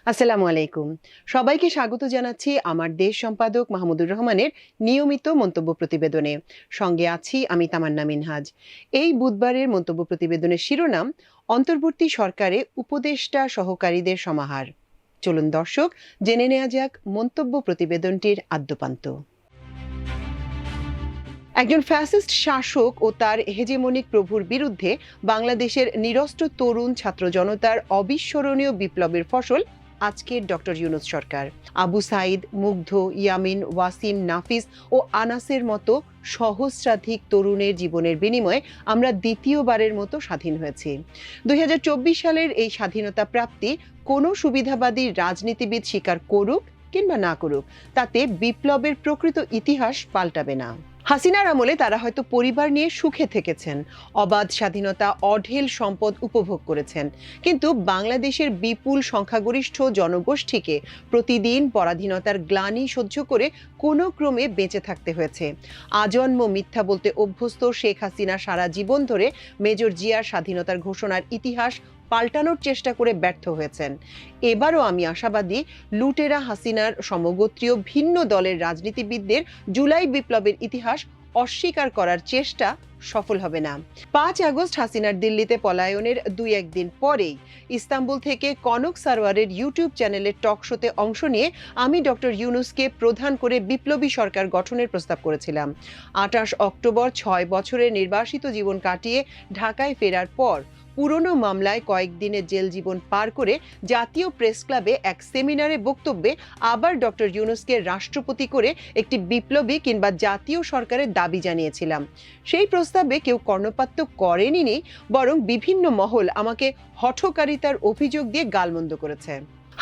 আসসালামু আলাইকুম। সবাইকে স্বাগত জানাচ্ছি আমার দেশ সম্পাদক মাহমুদুর রহমানের নিয়মিত মন্তব্য প্রতিবেদনে। সঙ্গে আছি আমি তামান্না মিনহাজ। এই বুধবারের মন্তব্য প্রতিবেদনের শিরোনাম অন্তর্বর্তী সরকারে উপদেষ্টা সহকারীদের সমাহার। চলুন দর্শক, জেনে নেওয়া যাক মন্তব্য প্রতিবেদনটির আদ্যোপান্ত। একজন ফ্যাসিস্ট শাসক ও তার হেজেমনিক প্রভুর বিরুদ্ধে বাংলাদেশের নিরস্ত্র তরুণ ছাত্র জনতার অবিস্মরণীয় বিপ্লবের ফসল আজকের ডক্টর ইউনূস সরকার। আবু সাইদ, মুগ্ধ, ইয়ামিন, ওয়াসিম, নাফিস ও আনাসের মতো সহস্রাধিক তরুণের জীবনের বিনিময়ে আমরা দ্বিতীয়বারের মতো স্বাধীন হয়েছি। 2024 সালের এই স্বাধীনতা প্রাপ্তি কোনো সুবিধাবাদী রাজনীতিবিদ স্বীকার করুক কিংবা না করুক, তাতে বিপ্লবের প্রকৃত ইতিহাস পাল্টাবে না। হাসিনার আমলে তারা হয়তো পরিবার নিয়ে সুখে থেকেছেন, অবাধ স্বাধীনতা, অঢেল সম্পদ উপভোগ করেছেন, কিন্তু বাংলাদেশের বিপুল সংখ্যাগরিষ্ঠ জনগোষ্ঠীকে প্রতিদিন পরাধীনতার গ্লানি সহ্য করে কোনো ক্রমে বেঁচে থাকতে হয়েছে। আজন্ম মিথ্যা বলতে অভ্যস্ত শেখ হাসিনা সারা জীবন ধরে মেজর জিয়ার স্বাধীনতার ঘোষণার ইতিহাস পাল্টানোর চেষ্টা করে ব্যর্থ হয়েছেন। এবারও আমি আশাবাদী, লুটেরা হাসিনার সমগোত্রীয় ভিন্ন দলের রাজনীতিবিদদের জুলাই বিপ্লবের ইতিহাস অস্বীকার করার চেষ্টা সফল হবে না। 5 আগস্ট হাসিনার দিল্লিতে পলায়নের 2-1 দিন পরেই ইস্তাম্বুল থেকে কনক সারওয়ারের ইউটিউব চ্যানেলের টক শোতে অংশ নিয়ে আমি ডক্টর ইউনূসকে প্রধান করে বিপ্লবী সরকার গঠনের প্রস্তাব করেছিলাম। 28 অক্টোবর 6 বছরের নির্বাসিত জীবন কাটিয়ে ঢাকায় ফেরার পর পুরনো মামলায় কয়েকদিনের জেল জীবন পার করে জাতীয় প্রেস ক্লাবে এক সেমিনারে বক্তব্যে আবার ডক্টর ইউনূসকে রাষ্ট্রপতি করে একটি বিপ্লবী কিংবা জাতীয় সরকারের দাবি জানিয়েছিলাম। সেই প্রস্তাবে কেউ কর্ণপাত করেনি, বরং বিভিন্ন মহল আমাকে হঠকারিতার অভিযোগ দিয়ে গালমন্দ করেছে।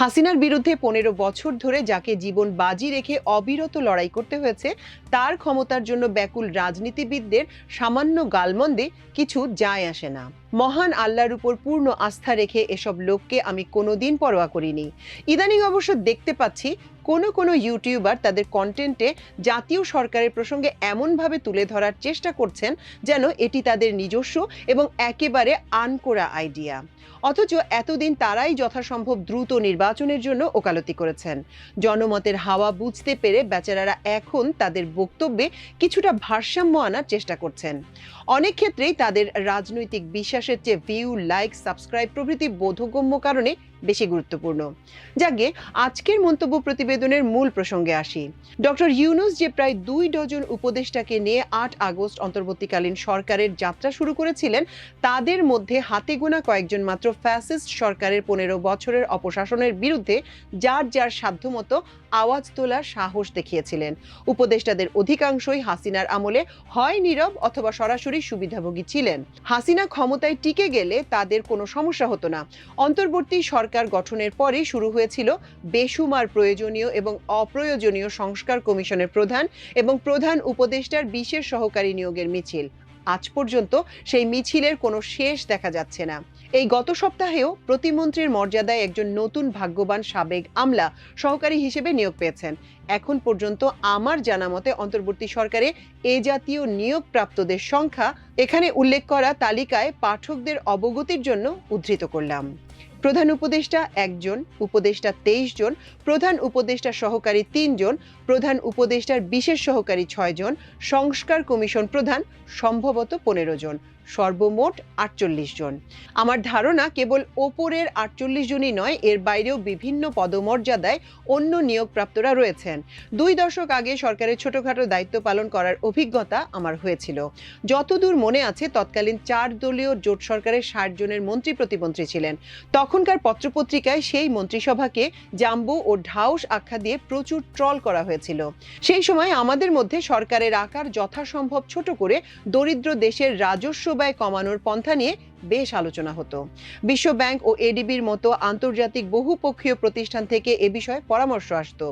হাসিনার বিরুদ্ধে 15 বছর ধরে যাকে জীবন বাজি রেখে অবিরত লড়াই করতে হয়েছে, তার ক্ষমতার জন্য ব্যাকুল রাজনীতিবিদদের সামান্য গালমন্দে কিছু যায় আসে না। মহান আল্লাহর উপর পূর্ণ আস্থা রেখে এসব লোককে আমি কোনোদিন পরোয়া করিনি। ইদানিং অবশ্য দেখতে পাচ্ছি কোনো ইউটিউবার তাদের কন্টেন্টে জাতীয় সরকারের প্রসঙ্গে এমনভাবে তুলে ধরার চেষ্টা করছেন যেন এটি তাদের নিজস্ব এবং একেবারে আনকোরা আইডিয়া। অথচ এতদিন তারাই যথাসম্ভব দ্রুত নির্বাচনের জন্য ওকালতি করেছেন। জনমতের হাওয়া বুঝতে পেরে বেচারারা এখন তাদের বক্তব্যে কিছুটা ভারসাম্য আনার চেষ্টা করছেন। অনেক ক্ষেত্রেই তাদের রাজনৈতিক বিশ্বাসের চেয়ে ভিউ, লাইক, সাবস্ক্রাইব প্রভৃতি বোধগম্য কারণে বেশি গুরুত্বপূর্ণ। যাকে আজকের মন্তব্য প্রতিবেদনের মূল প্রসঙ্গে আসি। ডক্টর ইউনূস যে প্রায় 2 ডজন উপদেষ্টাকে নিয়ে 8 আগস্ট অন্তর্বর্তীকালীন সরকারের যাত্রা শুরু করেছিলেন, তাদের মধ্যে হাতে গোনা কয়েকজন মাত্র ফ্যাসিস্ট সরকারের 15 বছরের অপশাসনের বিরুদ্ধে যার যার সাধ্যমতো আওয়াজ তোলার সাহস দেখিয়েছিলেন। উপদেষ্টাদের অধিকাংশই হাসিনার আমলে হয় নীরব অথবা সরাসরি সুবিধাভোগী ছিলেন। হাসিনা ক্ষমতায় টিকে গেলে তাদের কোনো সমস্যা হতো না। অন্তর্বর্তী সরকার গঠনের পরেই শুরু হয়েছিল বেসুমার প্রয়োজনীয় এবং অপ্রয়োজনীয় সংস্কার কমিশনের প্রধান এবং প্রধান উপদেষ্টার বিশেষ সহকারী নিয়োগের মিছিল। আজ পর্যন্ত সেই মিছিলের কোনো শেষ দেখা যাচ্ছে না। এই গত সপ্তাহেও প্রতিমন্ত্রীর মর্যাদায় একজন নতুন ভাগ্যবান সাবেক আমলা সহকারী হিসেবে নিয়োগ পেয়েছেন। এখন পর্যন্ত আমার জানা মতে অন্তর্বর্তী সরকারে এ জাতীয় নিয়োগপ্রাপ্তদের সংখ্যা এখানে উল্লেখ করা তালিকায় পাঠকদের অবগতির জন্য উদ্ধৃত করলাম। প্রধান উপদেষ্টা 1 জন, উপদেষ্টা 23 জন, প্রধান উপদেষ্টা সহকারী 3 জন, প্রধান উপদেষ্টার বিশেষ সহকারী 6 জন, সংস্কার কমিশন প্রধান সম্ভবত 15 জন, সর্বমোট 48 জন। আমার ধারণা কেবল ওপরের 48 জনই নয়, এর বাইরেও বিভিন্ন পদমর্যাদায় অন্য নিয়োগপ্রাপ্তরা রয়েছেন। 2 দশক আগে সরকারের ছোটখাটো দায়িত্ব পালন করার অভিজ্ঞতা আমার হয়েছিল। যতদূর মনে আছে, তৎকালীন 4 দলীয় জোট সরকারের 60 জনের মন্ত্রী প্রতিমন্ত্রী ছিলেন। তখনকার পত্রপত্রিকায় সেই মন্ত্রিসভাকে জাম্বো ও ঢাউস আখ্যা দিয়ে প্রচুর ট্রল করা হয়েছিল। সেই সময় আমাদের মধ্যে সরকারের আকার যথাসম্ভব ছোট করে দরিদ্র দেশের রাজস্ব ব্যয় কমানোর পন্থা নিয়ে বেশ আলোচনা হতো। বিশ্ব ব্যাংক ও এডিবির মতো আন্তর্জাতিক বহুপক্ষীয় প্রতিষ্ঠান থেকে এ বিষয়ে পরামর্শ আসতো।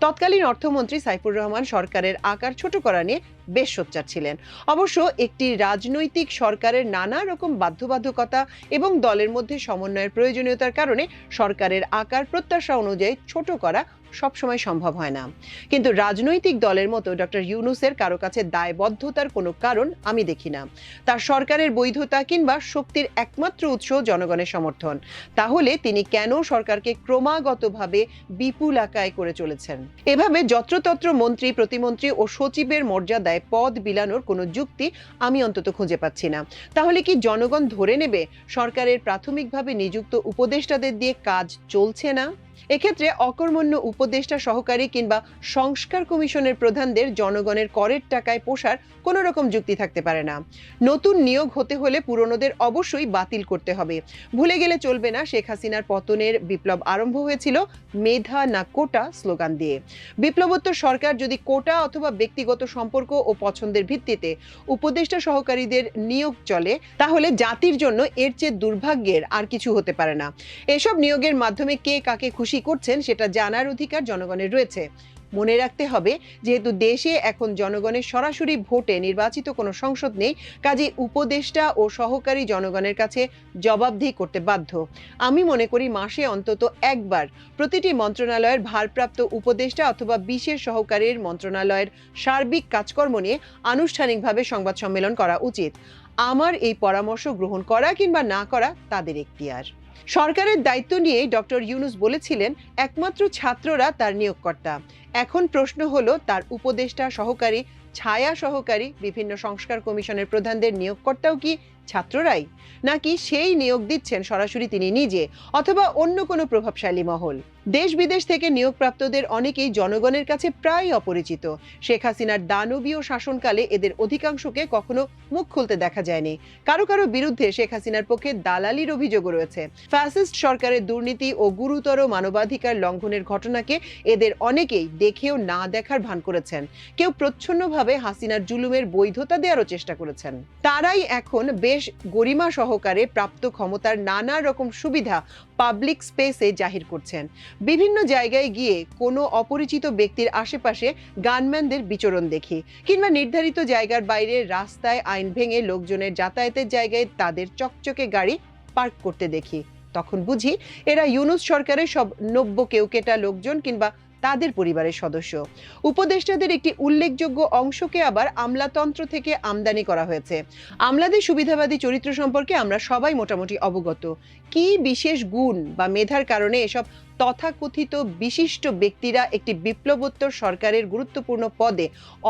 তৎকালীন অর্থমন্ত্রী সাইফুর রহমান সরকারের আকার ছোট করা নিয়ে বেশ সোচ্চার ছিলেন। অবশ্য একটি রাজনৈতিক সরকারের নানা রকম বাধ্যবাধকতা এবং দলের মধ্যে সমন্বয়ের প্রয়োজনীয়তার কারণে সরকারের আকার প্রত্যাশা অনুযায়ী ছোট করা সবসময় সম্ভব হয় না। কিন্তু রাজনৈতিক দলের মতো ডক্টর ইউনূসের কারো কাছে দায়বদ্ধতার কোনো কারণ আমি দেখি না। তার সরকারের বৈধতা কিংবা শক্তি শক্তির একমাত্র উৎস জনগণের সমর্থন। তাহলে তিনি কেন সরকারকে ক্রমাগতভাবে বিপুল আকায় করে চলেছেন? এভাবে যত্রতত্র মন্ত্রী, প্রতিমন্ত্রী ও সচিবের মর্যাদায় পদ বিলানোর কোনো যুক্তি আমি অন্তত খুঁজে পাচ্ছি না। তাহলে কি জনগণ ধরে নেবে সরকারের প্রাথমিকভাবে নিযুক্ত উপদেষ্টাদের দিয়ে কাজ চলছে না? এক্ষেত্রে অকর্মণ্য উপদেষ্টা, সহকারী কিংবা সংস্কার কমিশনের প্রধানদের জনগণের করের টাকায় পোষার কোনো রকম যুক্তি থাকতে পারে না। নতুন নিয়োগ হতে হলে পুরনোদের অবশ্যই বাতিল করতে হবে। ভুলে গেলে চলবে না, শেখ হাসিনার পতনের বিপ্লব আরম্ভ হয়েছিল মেধা না কোটা স্লোগান দিয়ে। বিপ্লবোত্তর সরকার যদি কোটা অথবা ব্যক্তিগত সম্পর্ক ও পছন্দের ভিত্তিতে উপদেষ্টা সহকারীদের নিয়োগ চলে, তাহলে জাতির জন্য এর চেয়ে দুর্ভাগ্যের আর কিছু হতে পারে না। এসব নিয়োগের মাধ্যমে কে কাকে খুশি করছেন সেটা জানার অধিকার জনগণের রয়েছে। মনে রাখতে হবে, যেহেতু দেশে এখন জনগণের সরাসরি ভোটে নির্বাচিত কোনো সংসদ নেই, কাজেই উপদেষ্টা ও সহকারী জনগণের কাছে জবাবদিহি করতে বাধ্য। আমি মনে করি মাসে অন্তত একবার প্রতিটি মন্ত্রণালয়ের ভারপ্রাপ্ত উপদেষ্টা অথবা বিশেষ সহকারীর মন্ত্রণালয়ের সার্বিক কাজকর্ম নিয়ে আনুষ্ঠানিকভাবে সংবাদ সম্মেলন করা উচিত। আমার এই পরামর্শ গ্রহণ করা কিংবা না করা তাদের এখতিয়ার। সরকারের দায়িত্ব নিয়ে ডক্টর ইউনূস বলেছিলেন একমাত্র ছাত্ররা তার নিয়োগকর্তা। এখন প্রশ্ন হলো, তার উপদেষ্টা, সহকারী, ছায়া সহকারী, বিভিন্ন সংস্কার কমিশনের প্রধানদের নিয়োগকর্তাও কি ছাত্ররাই? নাকি সেই নিয়োগ দিচ্ছেন সরাসরি তিনি নিজে অথবা অন্য কোনো প্রভাবশালী মহল? দেশ বিদেশ থেকে নিয়োগপ্রাপ্তদের অনেকেই জনগণের কাছে প্রায় অপরিচিত। শেখ হাসিনার দানবীয় শাসনকালে এদের অধিকাংশকে কখনো মুখ খুলতে দেখা যায়নি। কারো কারো বিরুদ্ধে শেখ হাসিনার পক্ষে দালালির অভিযোগও রয়েছে। ফ্যাসিস্ট সরকারের দুর্নীতি ও গুরুতর মানবাধিকার লঙ্ঘনের ঘটনাকে এদের অনেকেই দেখেও না দেখার ভান করেছেন। কেউ প্রচ্ছন্নভাবে হাসিনার জুলুমের বৈধতা দেওয়ারও চেষ্টা করেছেন। তারাই এখন বেশ গরিমা সহকারে প্রাপ্ত ক্ষমতার নানা রকম সুবিধা পাবলিক স্পেসে জাহির করছেন। বিভিন্ন জায়গায় গিয়ে কোনো অপরিচিত ব্যক্তির আশেপাশে গানম্যানদের বিচরণ দেখি, কিংবা নির্ধারিত জায়গার বাইরে রাস্তায় আইন ভেঙে লোকজনের যাতায়াতের জায়গায় তাদের চকচকে গাড়ি পার্ক করতে দেখি। তখন বুঝি এরা ইউনূস সরকারের সব নব্য কেউকেটা লোকজন কিংবা তাদের পরিবারের সদস্য। উপদেষ্টাদের একটি উল্লেখযোগ্য অংশকে আবার আমলাতন্ত্র থেকে আমদানি করা হয়েছে। আমলাদের সুবিধাবাদী চরিত্র সম্পর্কে আমরা সবাই মোটামুটি অবগত। কি বিশেষ গুণ বা মেধার কারণে এসব তথাকথিত বিশিষ্ট ব্যক্তিরা একটি বিপ্লবোত্তর সরকারের গুরুত্বপূর্ণ পদে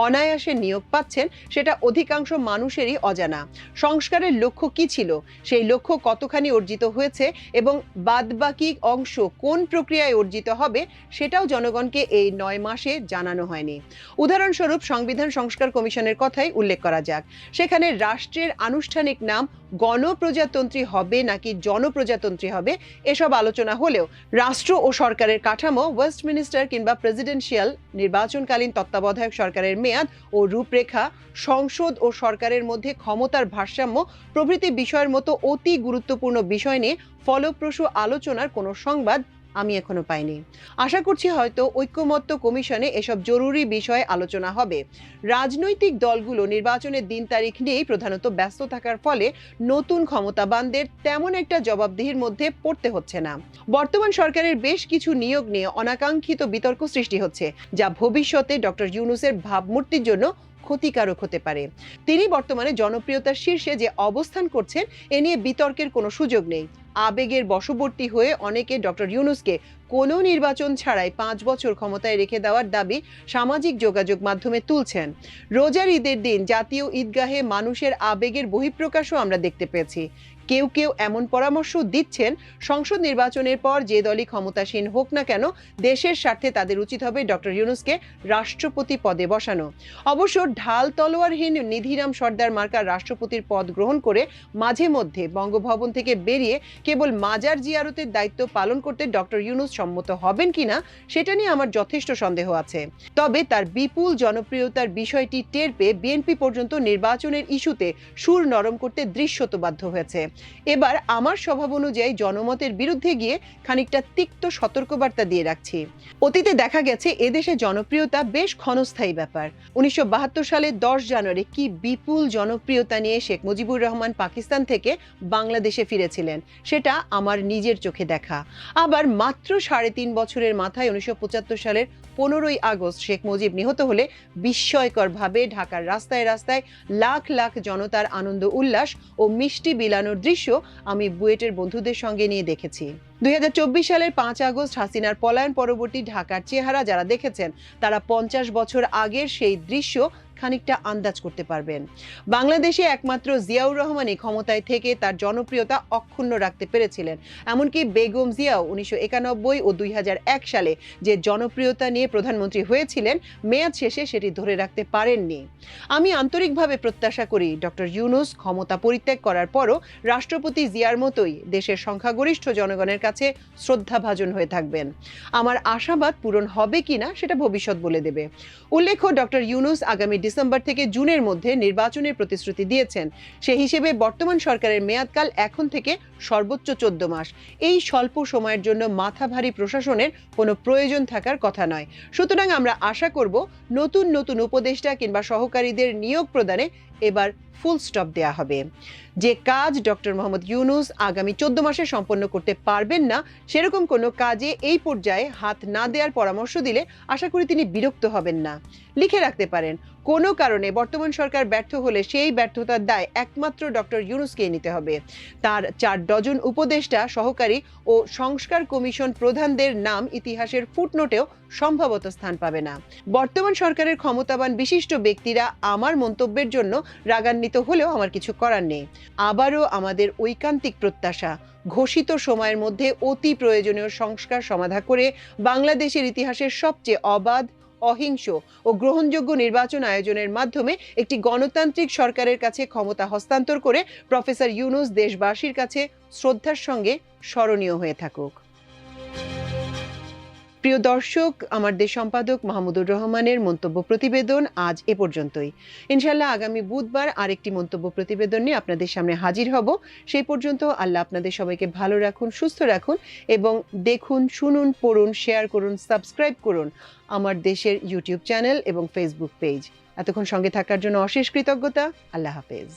অনায়াসে নিয়োগ পাচ্ছেন সেটা অধিকাংশ মানুষেরই অজানা। সংস্কারের লক্ষ্য কি ছিল, সেই লক্ষ্য কতখানি অর্জিত হয়েছে এবং বাদবাকি অংশ কোন প্রক্রিয়ায় অর্জিত হবে সেটাও জনগণকে এই 9 মাসে জানানো হয়নি। উদাহরণস্বরূপ সংবিধান সংস্কার কমিশনের কথাই উল্লেখ করা যাক। সেখানে রাষ্ট্রের আনুষ্ঠানিক নাম গণপ্রজাতন্ত্রী হবে নাকি জনপ্রজাতন্ত্রী হবে এসব আলোচনা হলেও রাষ্ট্র ও সরকারের কাঠামো, ওয়েস্টমিনিস্টার কিংবা প্রেসিডেন্সিয়াল নির্বাচনকালীন তত্ত্বাবধায়ক সরকারের মেয়াদ ও রূপরেখা, সংসদ ও সরকারের মধ্যে ক্ষমতার ভারসাম্য প্রভৃতি বিষয়ের মতো অতি গুরুত্বপূর্ণ বিষয় নিয়ে ফলপ্রসূ আলোচনার কোনো সংবাদ আমি এখনো পাইনি। আশা করছি হয়তো ঐক্যমত্য কমিশনে এসব জরুরি বিষয়ে আলোচনা হবে। রাজনৈতিক দলগুলো নির্বাচনের দিন তারিখ নিয়েই প্রধানত ব্যস্ত থাকার ফলে নতুন ক্ষমতাবানদের তেমন একটা জবাবদিহির মধ্যে পড়তে হচ্ছে না। বর্তমান সরকারের বেশ কিছু নিয়োগ নিয়ে অনাকাঙ্ক্ষিত বিতর্ক সৃষ্টি হচ্ছে, যা ভবিষ্যতে ডক্টর ইউনূসের ভাবমূর্তির জন্য ক্ষতিকারক হতে পারে। তিনি বর্তমানে জনপ্রিয়তার শীর্ষে যে অবস্থান করছেন এ নিয়ে বিতর্কের কোনো সুযোগ নেই। আবেগের বশবর্তী হয়ে অনেকে ডক্টর ইউনূসকে কোনো নির্বাচন ছাড়াই 5 বছর ক্ষমতায় রেখে দেওয়ার দাবি সামাজিক যোগাযোগ মাধ্যমে তুলছেন। রোজার ঈদের দিন জাতীয় ঈদগাহে মানুষের আবেগের বহিঃপ্রকাশও আমরা দেখতে পেয়েছি। কেউ কেউ এমন পরামর্শ দিচ্ছেন, সংসদ নির্বাচনের পর যে দলই ক্ষমতাসীন হোক না কেন, দেশের স্বার্থে তাদের উচিত হবে ডক্টর ইউনূসকে রাষ্ট্রপতি পদে বসানো। অবশ্য ঢাল তলোয়ারহীন নিধিরাম সর্দার মার্কার রাষ্ট্রপতির পদ গ্রহণ করে মাঝে মধ্যে বঙ্গভবন থেকে বেরিয়ে কেবল মাজার জিয়ারতের দায়িত্ব পালন করতে ডক্টর ইউনূস সম্মত হবেন কিনা সেটা নিয়ে আমার যথেষ্ট সন্দেহ আছে। তবে তার বিপুল জনপ্রিয়তার বিষয়টি টের পেয়ে বিএনপি পর্যন্ত নির্বাচনের ইস্যুতে সুর নরম করতে দৃশ্যত বাধ্য হয়েছে। এবার আমার স্বভাব অনুযায়ী জনমতের বিরুদ্ধে গিয়ে খানিকটা তিক্ত সতর্কবার্তা দিয়ে রাখছি। অতীতে দেখা গেছে এদেশে জনপ্রিয়তা বেশ ক্ষণস্থায়ী ব্যাপার। 1972 সালে 10 জানুয়ারি কি বিপুল জনপ্রিয়তা নিয়ে শেখ মুজিবুর রহমান পাকিস্তান থেকে বাংলাদেশে ফিরেছিলেন, সেটা আমার নিজের চোখে দেখা। আবার মাত্র 3.5 বছরের মাথায় 1975 সালের 15ই আগস্ট শেখ মুজিব নিহত হলে বিস্ময়করভাবে ঢাকার রাস্তায় রাস্তায় লাখ লাখ জনতার আনন্দ উল্লাস ও মিষ্টি বিলানোর দৃশ্য আমি বুয়েটের বন্ধুদের সঙ্গে নিয়ে দেখেছি। 2024 সালের 5 আগস্ট হাসিনার পলায়ন পরবর্তী ঢাকার চেহারা যারা দেখেছেন তারা 50 বছর আগের সেই দৃশ্য খানিকটা আন্দাজ করতে পারবেন। বাংলাদেশে একমাত্র জিয়াউর রহমানই ক্ষমতায় থেকে তার জনপ্রিয়তা অক্ষুণ্ণ রাখতে পেরেছিলেন। এমনকি বেগম জিয়াও 1991 ও 2001 সালে যে জনপ্রিয়তা নিয়ে প্রধানমন্ত্রী হয়েছিলেন, মেয়াদ শেষে সেটি ধরে রাখতে পারেননি। আমি আন্তরিকভাবে প্রত্যাশা করি ডক্টর ইউনূস ক্ষমতা পরিত্যাগ করার পরও রাষ্ট্রপতি জিয়ার মতোই দেশের সংখ্যাগরিষ্ঠ জনগণের কাছে শ্রদ্ধাভাজন হয়ে থাকবেন। আমার আশাবাদ পূরণ হবে কিনা সেটা ভবিষ্যৎ বলে দেবে। উল্লেখ্য, ডক্টর ইউনূস আগামী ডিসেম্বর থেকে জুনের মধ্যে নির্বাচনের প্রতিশ্রুতি দিয়েছেন। সেই হিসেবে বর্তমান সরকারের মেয়াদকাল এখন থেকে সর্বোচ্চ 14 মাস। এই স্বল্প সময়ের জন্য মাথা ভারী প্রশাসনের কোনো প্রয়োজন থাকার কথা নয়। সুতরাং আমরা আশা করব নতুন নতুন উপদেষ্টা কিংবা সহকারীদের নিয়োগ প্রদানে এবার ফুল স্টপ দেয়া হবে। যে কাজ ডক্টর মোহাম্মদ ইউনূস আগামী 14 মাসে সম্পন্ন করতে পারবেন না, সেরকম কোনো কাজে এই পর্যায়ে হাত না দেওয়ার পরামর্শ দিলে আশা করি তিনি বিরক্ত হবেন না। লিখে রাখতে পারেন, কোনো কারণে বর্তমান সরকার ব্যর্থ হলে সেই ব্যর্থতার দায় একমাত্র ডক্টর ইউনূসকেই নিতে হবে। তার 4 ডজন উপদেষ্টা, সহকারী ও সংস্কার কমিশন প্রধানদের নাম ইতিহাসের ফুটনোটেও সম্ভবত স্থান পাবে না। বর্তমান সরকারের ক্ষমতাবান বিশিষ্ট ব্যক্তিরা আমার মন্তব্যের জন্য রাগান্বিত হলেও আমার কিছু করার নেই। আবারও আমাদের ঐকান্তিক প্রত্যাশা, ঘোষিত সময়ের মধ্যে অতি প্রয়োজনীয় সংস্কার সমাধা করে বাংলাদেশের ইতিহাসের সবচেয়ে অবাধ, অহিংস ও গ্রহণযোগ্য নির্বাচন আয়োজনের মাধ্যমে একটি গণতান্ত্রিক সরকারের কাছে ক্ষমতা হস্তান্তর করে প্রফেসর ইউনূস দেশবাসীর কাছে শ্রদ্ধার সঙ্গে স্মরণীয় হয়ে থাকুক। প্রিয় দর্শক, আমার দেশ সম্পাদক মাহমুদুর রহমানের মন্তব্য প্রতিবেদন আজ এ পর্যন্তই। ইনশাআল্লাহ আগামী বুধবার আরেকটি মন্তব্য প্রতিবেদন নিয়ে আপনাদের সামনে হাজির হব। সেই পর্যন্ত আল্লাহ আপনাদের সবাইকে ভালো রাখুন, সুস্থ রাখুন এবং দেখুন, শুনুন, পড়ুন, শেয়ার করুন, সাবস্ক্রাইব করুন আমার দেশের ইউটিউব চ্যানেল এবং ফেসবুক পেজ। এতক্ষণ সঙ্গে থাকার জন্য অশেষ কৃতজ্ঞতা। আল্লাহ হাফেজ।